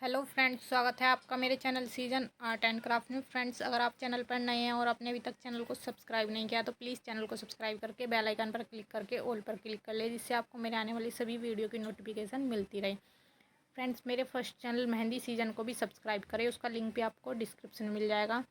Hello friends, स्वागत है आपका मेरे channel season art and craft में। फ्रेंड्स, अगर आप चैनल पर नए हैं और आपने अभी तक चैनल को सब्सक्राइब नहीं किया तो प्लीज़ चैनल को सब्सक्राइब करके बेल आइकन पर क्लिक करके ऑल पर क्लिक कर ले, जिससे आपको मेरे आने वाली सभी वीडियो की नोटिफिकेशन मिलती रहे। फ्रेंड्स, मेरे फर्स्ट चैनल मेहंदी सीजन को भी सब्सक्राइब करें, उसका लिंक भी आपको डिस्क्रिप्शन में मिल जाएगा।